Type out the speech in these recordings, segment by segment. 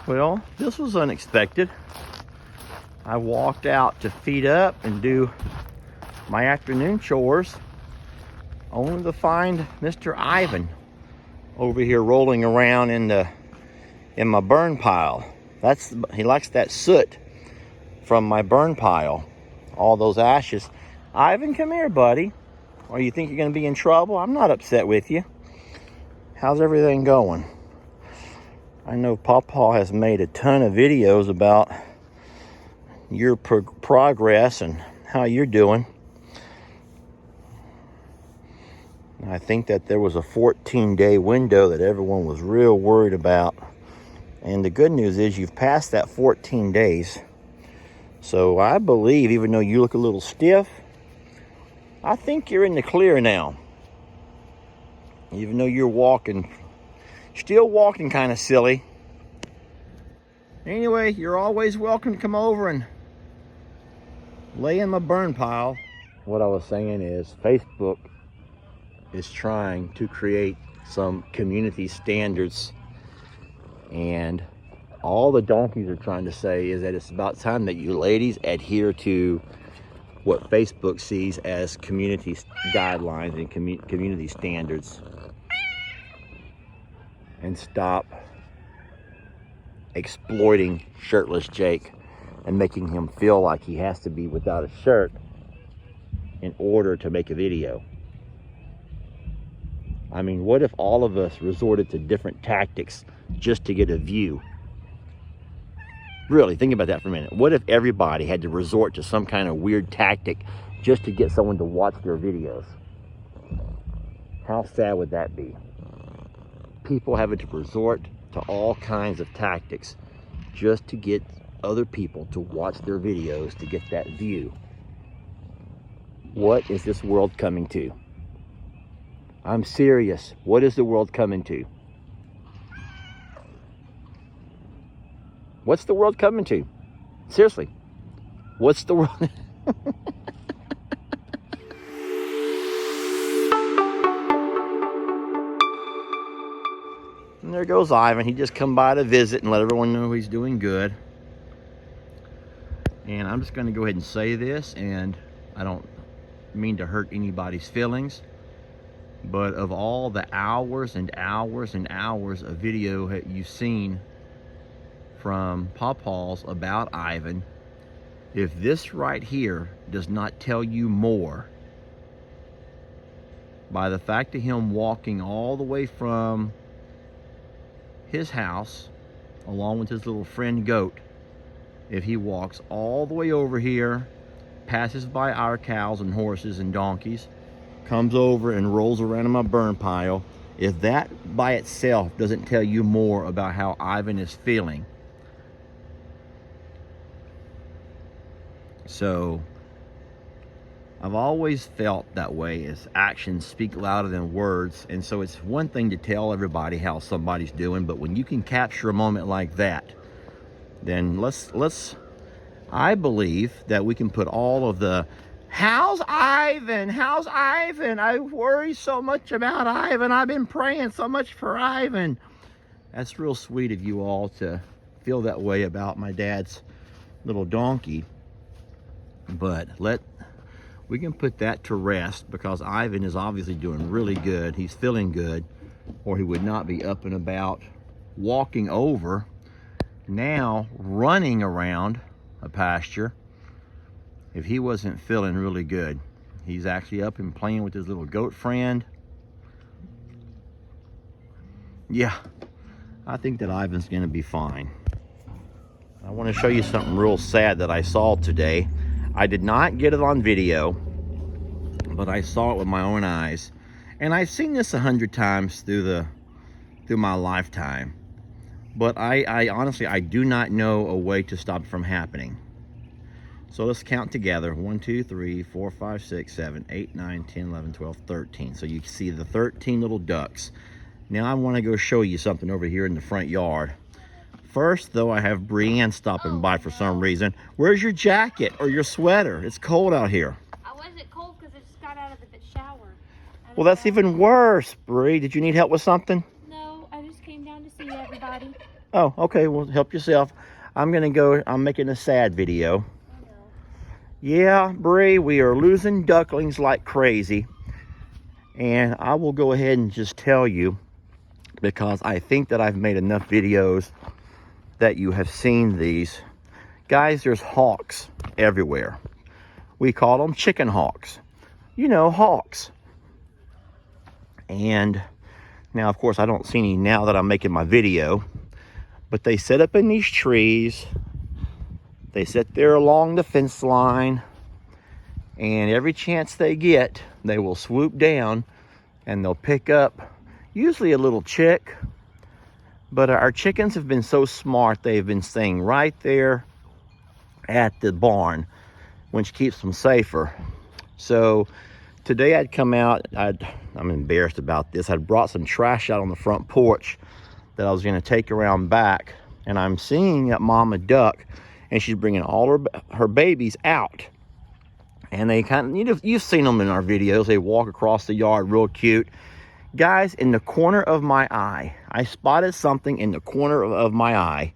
Well, this was unexpected. I walked out to feed up and do my afternoon chores, only to find Mr. Ivan over here rolling around in my burn pile. He likes that soot from my burn pile, all those ashes. Ivan, come here, buddy. Or you think you're gonna be in trouble? I'm not upset with you. How's everything going? I know Pawpaw has made a ton of videos about your progress and how you're doing. I think that there was a 14-day window that everyone was real worried about. And the good news is you've passed that 14 days. So I believe, even though you look a little stiff, I think you're in the clear now. Even though you're still walking kind of silly. Anyway, you're always welcome to come over and lay in my burn pile. What I was saying is Facebook is trying to create some community standards, and all the donkeys are trying to say is that it's about time that you ladies adhere to what Facebook sees as community guidelines and community standards, and stop exploiting shirtless Jake and making him feel like he has to be without a shirt in order to make a video. I mean, what if all of us resorted to different tactics just to get a view? Really, think about that for a minute. What if everybody had to resort to some kind of weird tactic just to get someone to watch their videos? How sad would that be? People having to resort to all kinds of tactics just to get other people to watch their videos to get that view. What is this world coming to? I'm serious. What is the world coming to? What's the world coming to? Seriously, what's the world? And there goes Ivan. He just come by to visit and let everyone know he's doing good. And I'm just going to go ahead and say this, and I don't mean to hurt anybody's feelings, but of all the hours and hours and hours of video that you've seen from Pawpaws about Ivan, if this right here does not tell you more, by the fact of him walking all the way from his house along with his little friend goat, if he walks all the way over here, passes by our cows and horses and donkeys, comes over and rolls around in my burn pile, if that by itself doesn't tell you more about how Ivan is feeling. So I've always felt that way, as actions speak louder than words. And so it's one thing to tell everybody how somebody's doing, but when you can capture a moment like that, then I believe that we can put all of the how's Ivan, I worry so much about Ivan, I've been praying so much for Ivan. That's real sweet of you all to feel that way about my dad's little donkey, but we can put that to rest, because Ivan is obviously doing really good. He's feeling good, or he would not be up and about, walking over, now running around a pasture, if he wasn't feeling really good. He's actually up and playing with his little goat friend. Yeah, I think that Ivan's gonna be fine. I want to show you something real sad that I saw today. I did not get it on video, but I saw it with my own eyes. And I've seen this 100 times through my lifetime. But I honestly, I do not know a way to stop it from happening. So let's count together. 1, 2, 3, 4, 5, 6, 7, 8, 9, 10, 11, 12, 13. So you can see the 13 little ducks. Now I want to go show you something over here in the front yard. First, though, I have Brienne stopping by for some reason. Where's your jacket or your sweater? It's cold out here. I wasn't cold because I just got out of the shower. Well, that's even worse, Bree. Did you need help with something? No, I just came down to see everybody. Oh, okay, well, help yourself. I'm gonna go, I'm making a sad video. I know. Yeah, Bree, we are losing ducklings like crazy. And I will go ahead and just tell you, because I think that I've made enough videos that you have seen these. Guys, there's hawks everywhere. We call them chicken hawks. You know, hawks. And now, of course, I don't see any now that I'm making my video, but they sit up in these trees. They sit there along the fence line, and every chance they get, they will swoop down and they'll pick up usually a little chick. But our chickens have been so smart, they've been staying right there at the barn, which keeps them safer. So today I'd come out, I'm embarrassed about this. I'd brought some trash out on the front porch that I was gonna take around back, and I'm seeing that mama duck, and she's bringing all her babies out. And they kind of, you've seen them in our videos, they walk across the yard real cute. Guys, in the corner of my eye, I spotted something in the corner of my eye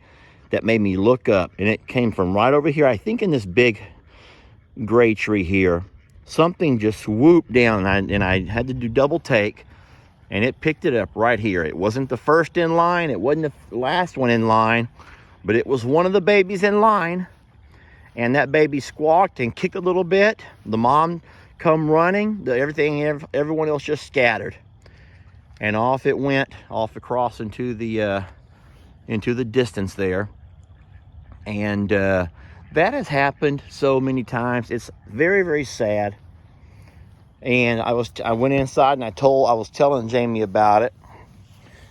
that made me look up, and it came from right over here, I think in this big gray tree here. Something just swooped down, and I had to do double take, and it picked it up right here. It wasn't the first in line, it wasn't the last one in line, but it was one of the babies in line. And that baby squawked and kicked a little bit. The mom come running, everyone else just scattered. And off it went, off across into the distance there. And that has happened so many times. It's very, very sad. And I went inside and I was telling Jamie about it.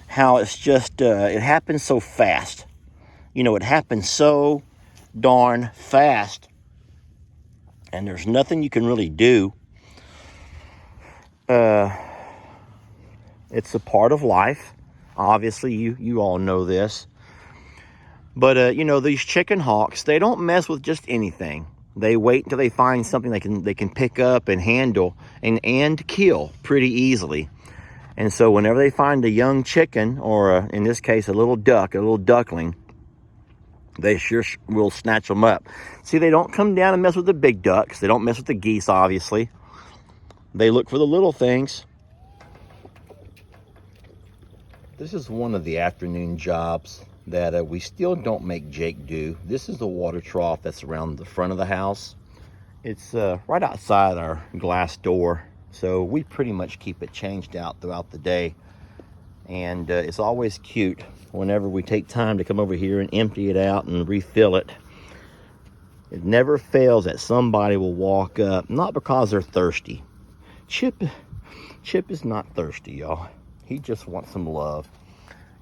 How it's just, it happens so fast. You know, it happens so darn fast. And there's nothing you can really do. It's a part of life. Obviously, you all know this. But, you know, these chicken hawks, they don't mess with just anything. They wait until they find something they can pick up and handle and kill pretty easily. And so whenever they find a young chicken, or in this case, a little duck, a little duckling, they sure will snatch them up. See, they don't come down and mess with the big ducks. They don't mess with the geese, obviously. They look for the little things. This is one of the afternoon jobs that we still don't make Jake do. This is the water trough that's around the front of the house. It's right outside our glass door, so we pretty much keep it changed out throughout the day. And it's always cute whenever we take time to come over here and empty it out and refill it. It never fails that somebody will walk up, not because they're thirsty. Chip is not thirsty, y'all. He just wants some love.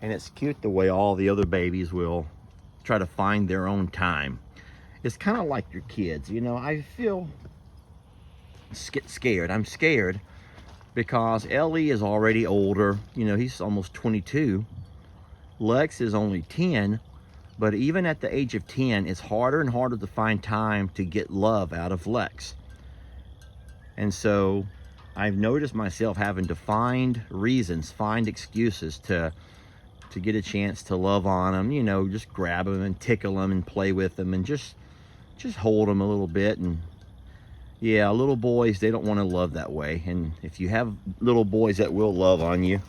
And it's cute the way all the other babies will try to find their own time. It's kind of like your kids, you know. I feel scared. I'm scared because Ellie is already older. You know, he's almost 22. Lex is only 10. But even at the age of 10, it's harder and harder to find time to get love out of Lex. And so I've noticed myself having to find reasons, find excuses to get a chance to love on them, you know, just grab them and tickle them and play with them and just hold them a little bit. And yeah, little boys, they don't want to love that way. And if you have little boys that will love on you,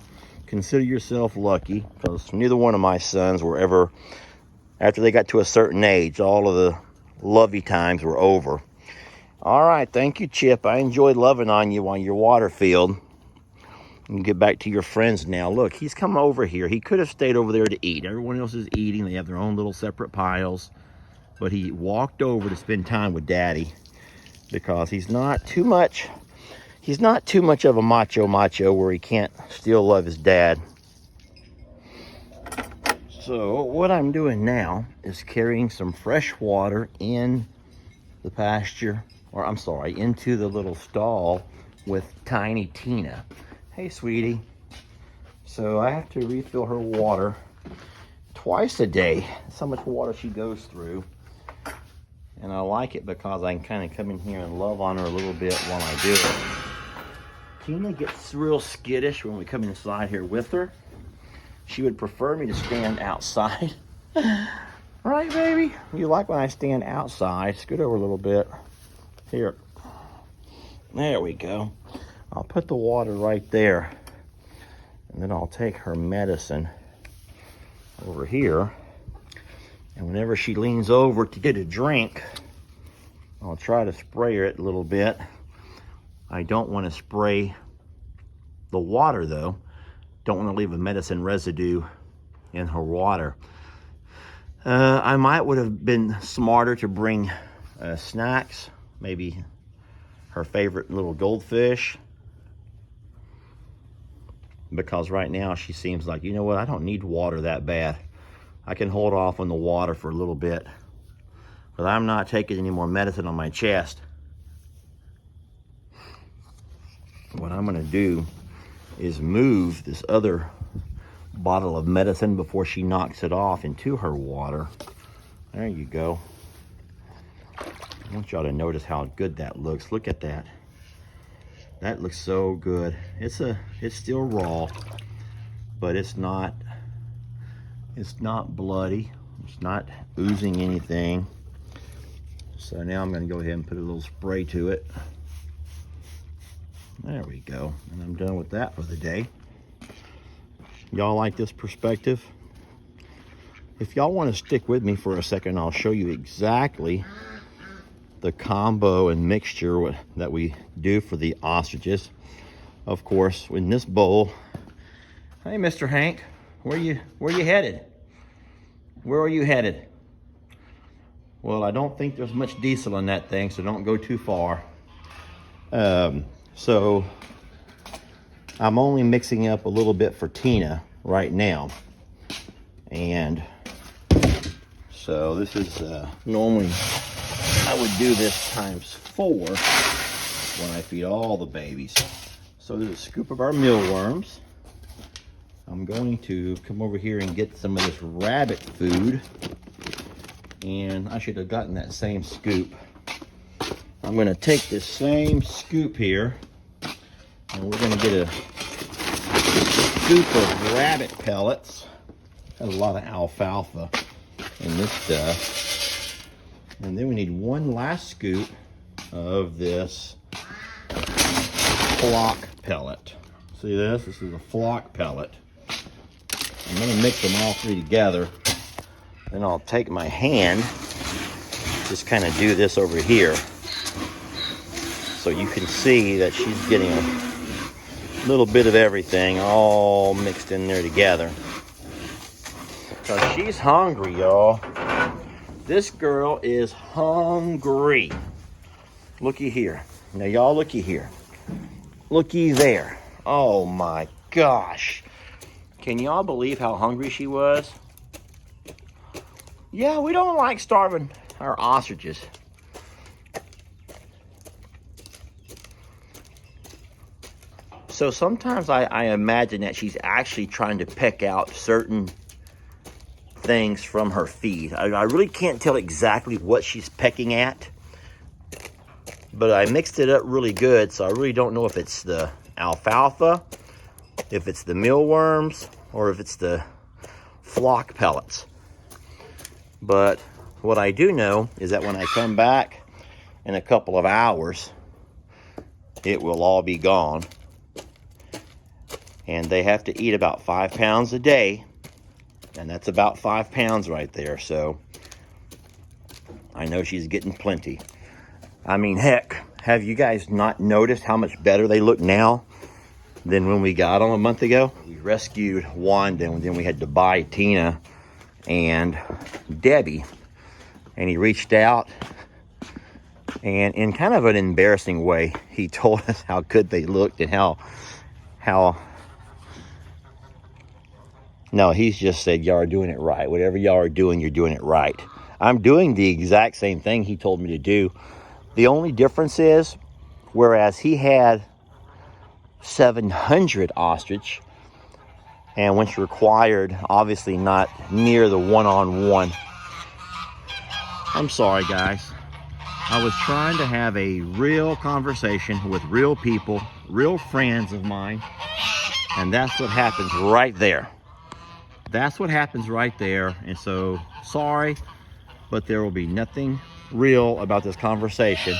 consider yourself lucky, because neither one of my sons were ever, after they got to a certain age, all of the lovey times were over. All right, thank you, Chip. I enjoyed loving on you on your water field. You can get back to your friends now. Look, he's come over here. He could have stayed over there to eat. Everyone else is eating. They have their own little separate piles. But he walked over to spend time with Daddy because he's not too much of a macho where he can't still love his dad. So what I'm doing now is carrying some fresh water in the pasture, or I'm sorry, into the little stall with tiny Tina. Hey, sweetie. So I have to refill her water twice a day. That's how much water she goes through. And I like it because I can kind of come in here and love on her a little bit while I do it. Tina gets real skittish when we come inside here with her. she would prefer me to stand outside. Right, baby? You like when I stand outside. Scoot over a little bit. Here. There we go. I'll put the water right there. And then I'll take her medicine over here. And whenever she leans over to get a drink, I'll try to spray her it a little bit. I don't want to spray the water though. Don't want to leave a medicine residue in her water. I would have been smarter to bring snacks, maybe her favorite little goldfish. Because right now she seems like, you know what, I don't need water that bad. I can hold off on the water for a little bit. But I'm not taking any more medicine on my chest. What I'm gonna do is move this other bottle of medicine before she knocks it off into her water. There you go. I want y'all to notice how good that looks. Look at that. That looks so good. It's still raw, but it's not bloody. It's not oozing anything. So now I'm gonna go ahead and put a little spray to it. There we go. And I'm done with that for the day. Y'all like this perspective? If y'all want to stick with me for a second, I'll show you exactly the combo and mixture that we do for the ostriches. Of course, in this bowl. Hey, Mr. Hank, where you headed? Where are you headed? Well, I don't think there's much diesel in that thing, so don't go too far. So I'm only mixing up a little bit for Tina right now. And so this is normally I would do this times 4 when I feed all the babies. So there's a scoop of our mealworms. I'm going to come over here and get some of this rabbit food. And I should have gotten that same scoop. I'm going to take this same scoop here, and we're going to get a scoop of rabbit pellets. Got a lot of alfalfa in this stuff. And then we need one last scoop of this flock pellet. See this? This is a flock pellet. I'm going to mix them all 3 together. Then I'll take my hand, just kind of do this over here. So you can see that she's getting a little bit of everything all mixed in there together. Because she's hungry, y'all. This girl is hungry. Looky here. Now y'all looky here. Looky there. Oh my gosh. Can y'all believe how hungry she was? Yeah, we don't like starving our ostriches. So sometimes I imagine that she's actually trying to peck out certain things from her feed. I really can't tell exactly what she's pecking at, but I mixed it up really good, so I really don't know if it's the alfalfa, if it's the mealworms, or if it's the flock pellets. But what I do know is that when I come back in a couple of hours, it will all be gone. And they have to eat about 5 pounds a day. And that's about 5 pounds right there. So I know she's getting plenty. I mean, heck, have you guys not noticed how much better they look now than when we got them a month ago? We rescued Wanda, and then we had to buy Tina and Debbie. And he reached out, and in kind of an embarrassing way, he told us how good they looked and how no, he's just said, y'all are doing it right. Whatever y'all are doing, you're doing it right. I'm doing the exact same thing he told me to do. The only difference is, whereas he had 700 ostrich, and when she required, obviously not near the one-on-one. I'm sorry, guys. I was trying to have a real conversation with real people, real friends of mine, and that's what happens right there. That's what happens right there. And so, sorry, but there will be nothing real about this conversation.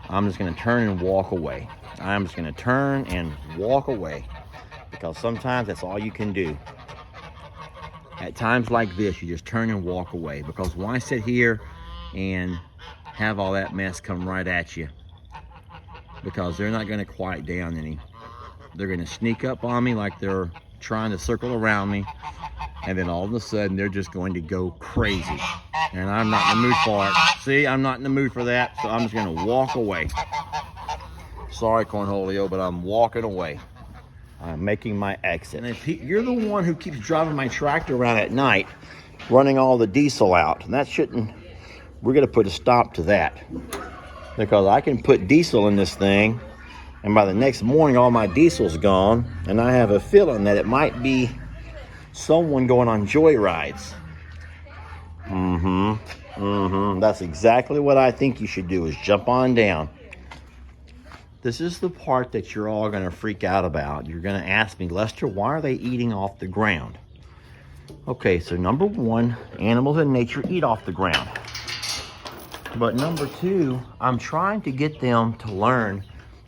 I'm just gonna turn and walk away. I'm just gonna turn and walk away, because sometimes that's all you can do. At times like this, you just turn and walk away, because why sit here and have all that mess come right at you? Because they're not gonna quiet down any. They're gonna sneak up on me like they're trying to circle around me, and then all of a sudden they're just going to go crazy. And I'm not in the mood for it. See, I'm not in the mood for that, so I'm just gonna walk away. Sorry, Cornholio, but I'm walking away. I'm making my exit. And if you're the one who keeps driving my tractor around at night, running all the diesel out, and that shouldn't, we're gonna put a stop to that. Because I can put diesel in this thing, and by the next morning all my diesel's gone, and I have a feeling that it might be someone going on joyrides. That's exactly what I think you should do, is jump on down. This is the part that you're all gonna freak out about. You're gonna ask me, Lester, why are they eating off the ground? Okay, so number one, animals in nature eat off the ground. But number two, I'm trying to get them to learn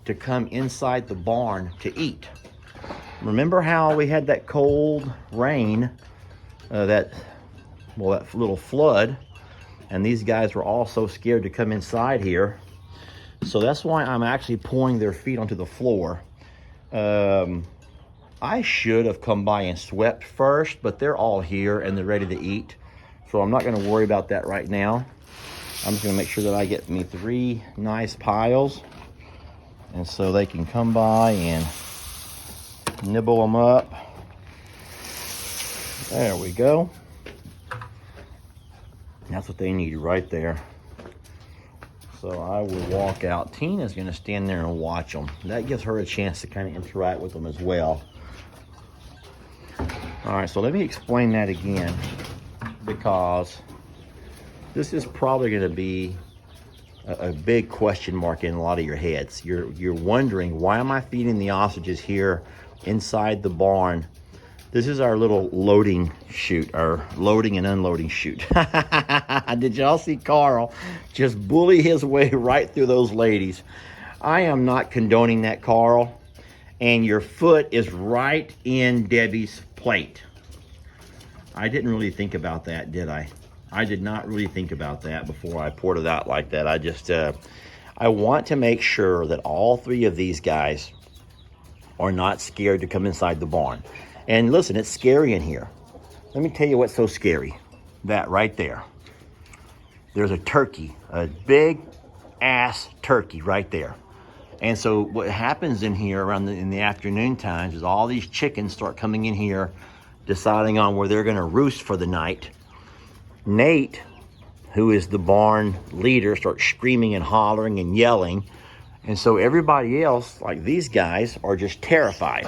to come inside the barn to eat. Remember how we had that cold rain, that little flood, and these guys were all so scared to come inside here. So that's why I'm actually pulling their feet onto the floor. I should have come by and swept first, but they're all here and they're ready to eat. So I'm not gonna worry about that right now. I'm just gonna make sure that I get me 3 nice piles, and so they can come by and nibble them up. There we go. That's what they need right there. So I will walk out. Tina's gonna stand there and watch them. That gives her a chance to kind of interact with them as well. All right, so let me explain that again, because this is probably gonna be a big question mark in a lot of your heads. You're wondering, why am I feeding the ostriches here inside the barn? This is our little loading chute, our loading and unloading chute. Did y'all see Carl just bully his way right through those ladies? I am not condoning that, Carl. And your foot is right in Debbie's plate. I didn't really think about that, did I? I did not really think about that before I poured it out like that. I just, I want to make sure that all 3 of these guys are not scared to come inside the barn. And listen, it's scary in here. Let me tell you what's so scary. That right there. There's a turkey, a big ass turkey right there. And so what happens in here in the afternoon times is all these chickens start coming in here, deciding on where they're gonna roost for the night. Nate, who is the barn leader, starts screaming and hollering and yelling. And so everybody else, like these guys, are just terrified.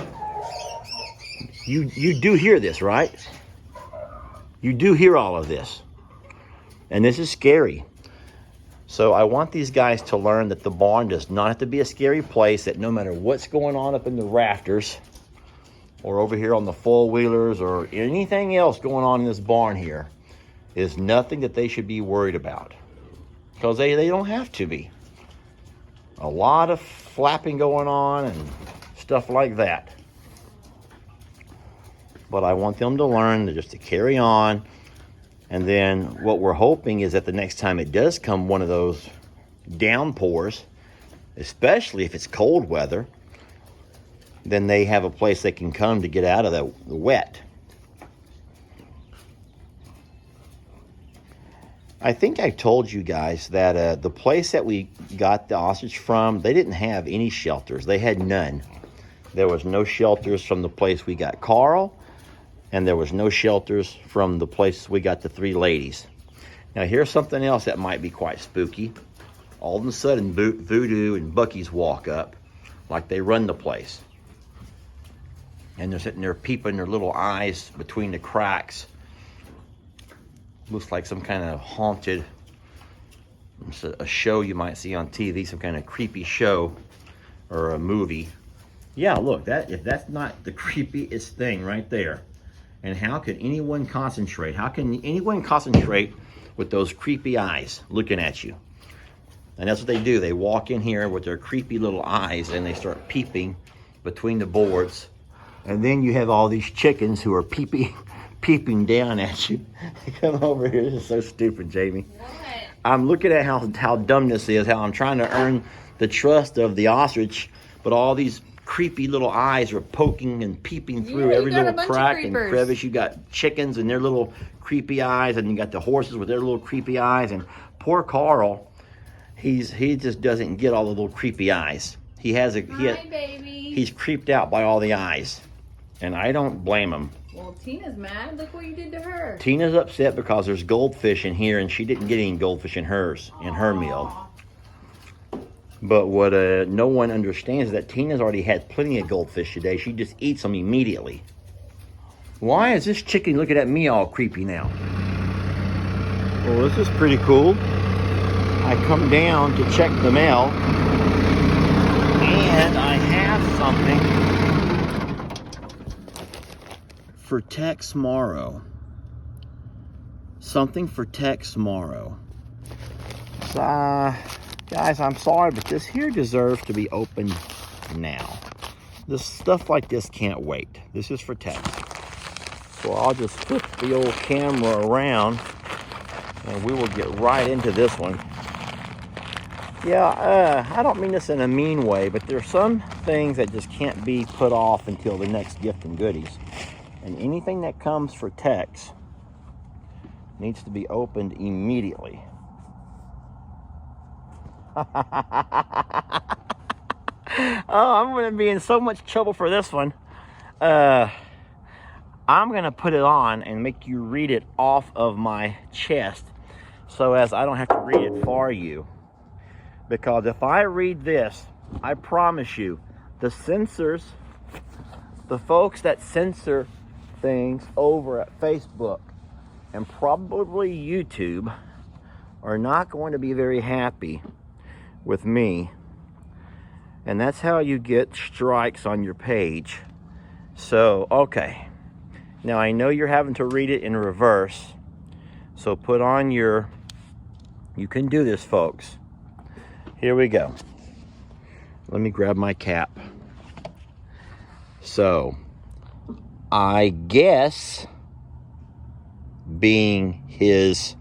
You do hear this, right? You do hear all of this. And this is scary. So I want these guys to learn that the barn does not have to be a scary place, that no matter what's going on up in the rafters or over here on the four-wheelers or anything else going on in this barn here, is nothing that they should be worried about. Because they don't have to be. A lot of flapping going on and stuff like that. But I want them to learn just to carry on. And then what we're hoping is that the next time it does come one of those downpours, especially if it's cold weather, then they have a place they can come to get out of the wet. I think I told you guys that the place that we got the ostrich from, they didn't have any shelters. They had none. There was no shelters from the place we got Carl, and there was no shelters from the place we got the 3 ladies. Now here's something else that might be quite spooky. All of a sudden, Voodoo and Bucky's walk up like they run the place. And they're sitting there peeping their little eyes between the cracks. Looks like some kind of haunted, it's a show you might see on TV, some kind of creepy show or a movie. Yeah, look, if that's not the creepiest thing right there. And how can anyone concentrate? How can anyone concentrate with those creepy eyes looking at you? And that's what they do. They walk in here with their creepy little eyes and they start peeping between the boards. And then you have all these chickens who are peeping down at you. Come over here. This is so stupid, Jamie. What? I'm looking at how dumb this is, how I'm trying to earn the trust of the ostrich, but all these creepy little eyes are poking and peeping through every little crack and crevice. You got chickens and their little creepy eyes, and you got the horses with their little creepy eyes. And poor Carl, he just doesn't get all the little creepy eyes. He's creeped out by all the eyes, and I don't blame him. Well, Tina's mad. Look what you did to her. Tina's upset because there's goldfish in here, and she didn't get any goldfish in her meal. But what no one understands is that Tina's already had plenty of goldfish today. She just eats them immediately. Why is this chicken looking at me all creepy now? Well, this is pretty cool. I come down to check the mail, and I have something for Tex Morrow. Something for Tex Morrow. So, guys, I'm sorry, but this here deserves to be opened now. This stuff like this can't wait. This is for Tex. So I'll just flip the old camera around and we will get right into this one. Yeah, I don't mean this in a mean way, but there's some things that just can't be put off until the next gift and goodies. And anything that comes for Tex needs to be opened immediately. Oh, I'm going to be in so much trouble for this one. I'm going to put it on and make you read it off of my chest so as I don't have to read it for you. Because if I read this, I promise you, the censors, the folks that censor things over at Facebook and probably YouTube are not going to be very happy with me. And that's how you get strikes on your page. So, okay. Now I know you're having to read it in reverse. So put on your, you can do this, folks. Here we go. Let me grab my cap. So, I guess being his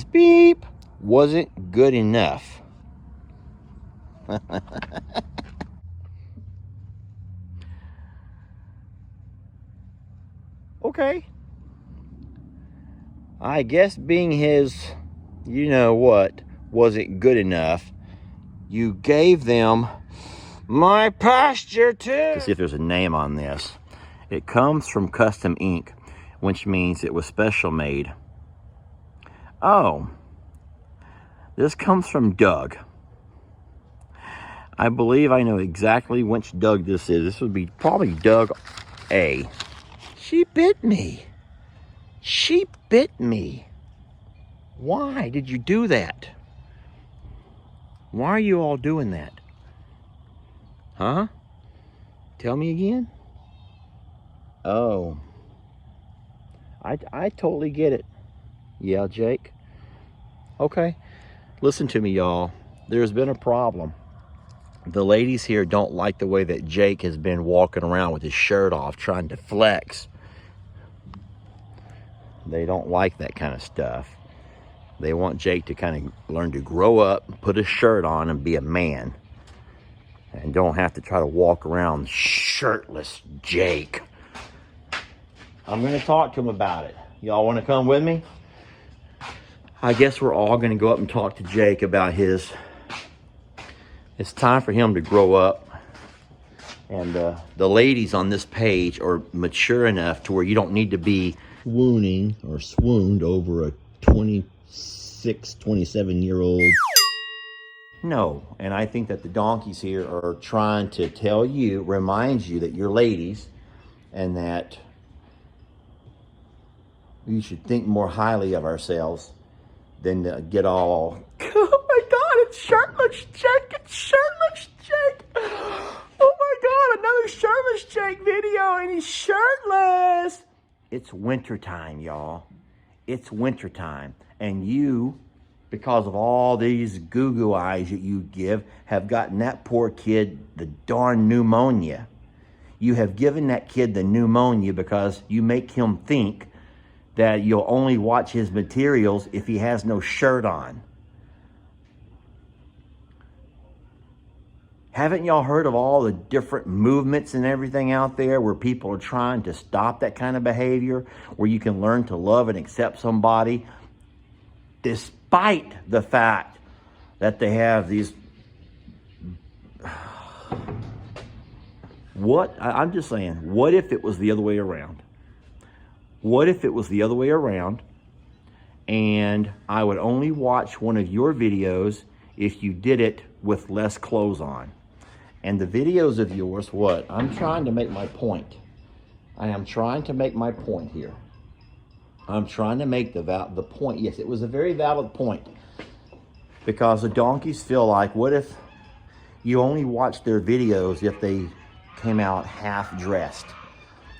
beep wasn't good enough. Okay. I guess being his, you know what, wasn't good enough. You gave them my pasture too. To see if there's a name on this. It comes from Custom Ink, which means it was special made. Oh, this comes from Doug. I believe I know exactly which Doug this is. This would be probably Doug A. She bit me. She bit me. Why did you do that? Why are you all doing that? Huh? Tell me again? Oh. I totally get it. Yeah, Jake. Okay. Listen to me, y'all. There's been a problem. The ladies here don't like the way that Jake has been walking around with his shirt off trying to flex. They don't like that kind of stuff. They want Jake to kind of learn to grow up, put a shirt on, and be a man. And don't have to try to walk around shirtless Jake. I'm going to talk to him about it. Y'all want to come with me? I guess we're all going to go up and talk to Jake about his... It's time for him to grow up. And the ladies on this page are mature enough to where you don't need to be swooning or swooned over a 26, 27-year-old. No, and I think that the donkeys here are trying to tell you, remind you that you're ladies and that we should think more highly of ourselves than to get all, oh my God, it's shirtless Jake, it's shirtless Jake. Jake. Oh my God, another shirtless Jake video, and he's shirtless. It's wintertime, y'all. It's wintertime. And you, because of all these goo-goo eyes that you give, have gotten that poor kid the darn pneumonia. You have given that kid the pneumonia because you make him think that you'll only watch his materials if he has no shirt on. Haven't y'all heard of all the different movements and everything out there where people are trying to stop that kind of behavior, where you can learn to love and accept somebody despite the fact that they have these... I'm just saying, what if it was the other way around? What if it was the other way around and I would only watch one of your videos if you did it with less clothes on? And the videos of yours, what? I'm trying to make my point. I am trying to make my point here. I'm trying to make the point. Yes, it was a very valid point. Because the donkeys feel like, what if you only watch their videos if they came out half dressed?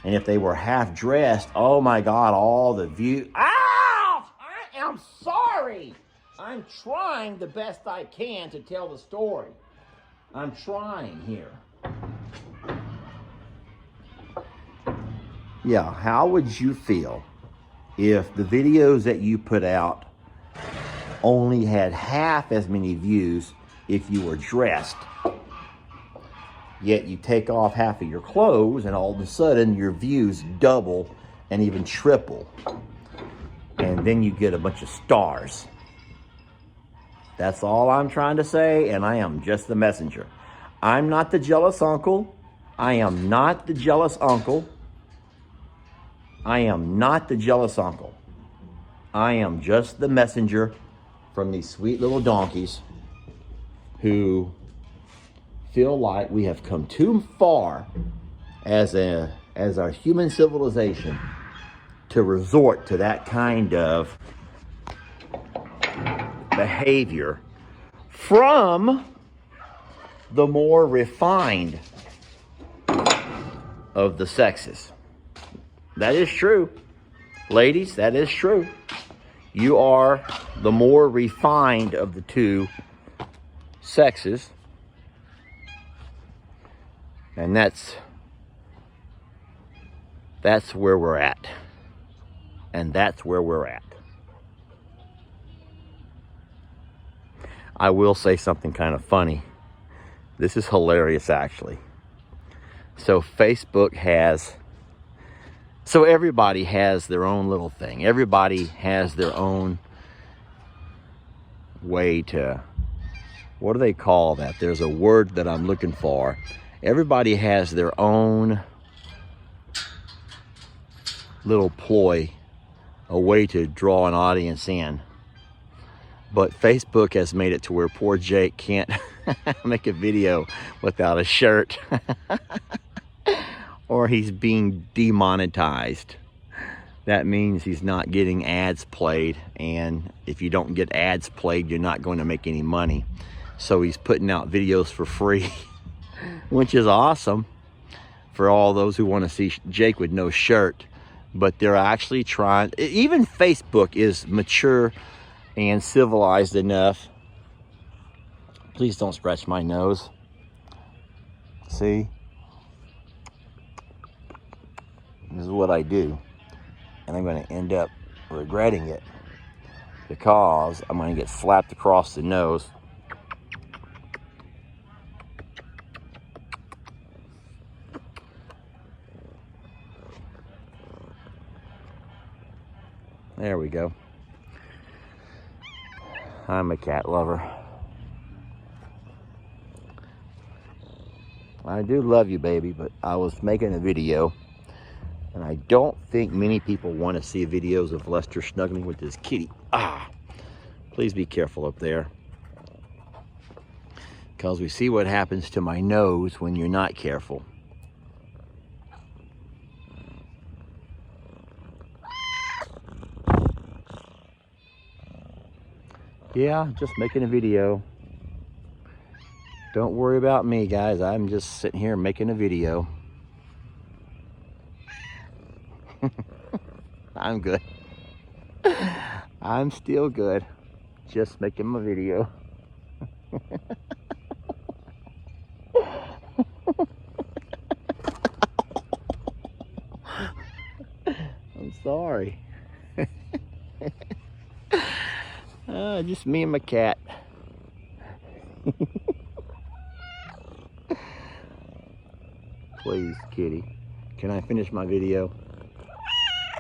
And if they were half dressed, oh my God, all the views. Ow! I am sorry. I'm trying the best I can to tell the story. I'm trying here. Yeah, how would you feel if the videos that you put out only had half as many views if you were dressed? Yet you take off half of your clothes and all of a sudden your views double and even triple. And then you get a bunch of stars. That's all I'm trying to say, and I am just the messenger. I'm not the jealous uncle. I am not the jealous uncle. I am not the jealous uncle. I am just the messenger from these sweet little donkeys who feel like we have come too far as our human civilization to resort to that kind of behavior from the more refined of the sexes. That is true. Ladies, that is true. You are the more refined of the two sexes. And that's where we're at. And that's where we're at. I will say something kind of funny. This is hilarious, actually. So everybody has their own little thing. Everybody has their own way to, what do they call that? There's a word that I'm looking for. Everybody has their own little ploy, a way to draw an audience in. But Facebook has made it to where poor Jake can't make a video without a shirt. Or he's being demonetized. That means he's not getting ads played. And if you don't get ads played, you're not going to make any money. So he's putting out videos for free, which is awesome for all those who want to see Jake with no shirt. But they're actually trying, even Facebook is mature and civilized enough. Please don't scratch my nose. See? This is what I do. And I'm going to end up regretting it because I'm going to get slapped across the nose. There we go. I'm a cat lover. I do love you, baby, but I was making a video, and I don't think many people want to see videos of Lester snuggling with his kitty. Please be careful up there, because we see what happens to my nose when you're not careful. Yeah, just making a video. Don't worry about me, guys. I'm just sitting here making a video. I'm good. I'm still good. Just making my video. I'm sorry. Just me and my cat. Please, kitty. Can I finish my video?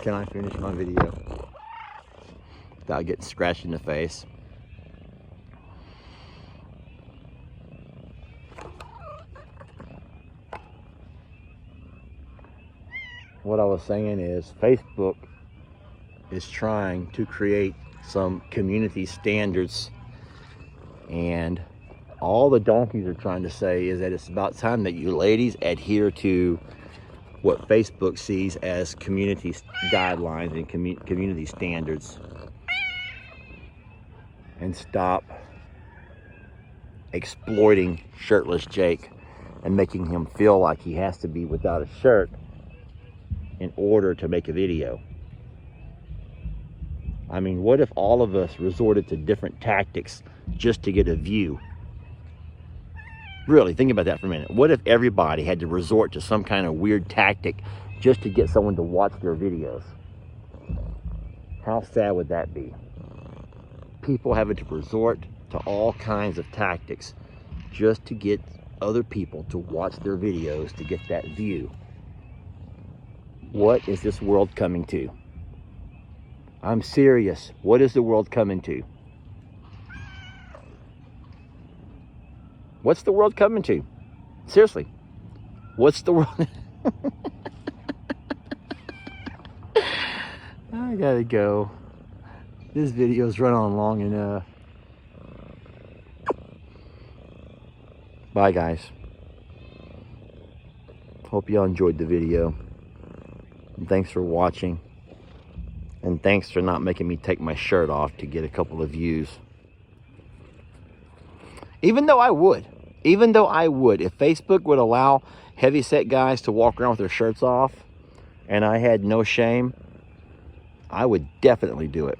Can I finish my video? Without getting scratched in the face. What I was saying is Facebook is trying to create some community standards, and all the donkeys are trying to say is that it's about time that you ladies adhere to what Facebook sees as community guidelines and community standards, and stop exploiting shirtless Jake and making him feel like he has to be without a shirt in order to make a video. I mean, what if all of us resorted to different tactics just to get a view? Really, think about that for a minute. What if everybody had to resort to some kind of weird tactic just to get someone to watch their videos? How sad would that be? People having to resort to all kinds of tactics just to get other people to watch their videos to get that view. What is this world coming to? I'm serious. What is the world coming to? What's the world coming to? Seriously. What's the world? I gotta go. This video's run on long enough. Bye, guys. Hope y'all enjoyed the video. And thanks for watching. And thanks for not making me take my shirt off to get a couple of views. Even though I would, if Facebook would allow heavyset guys to walk around with their shirts off and I had no shame, I would definitely do it.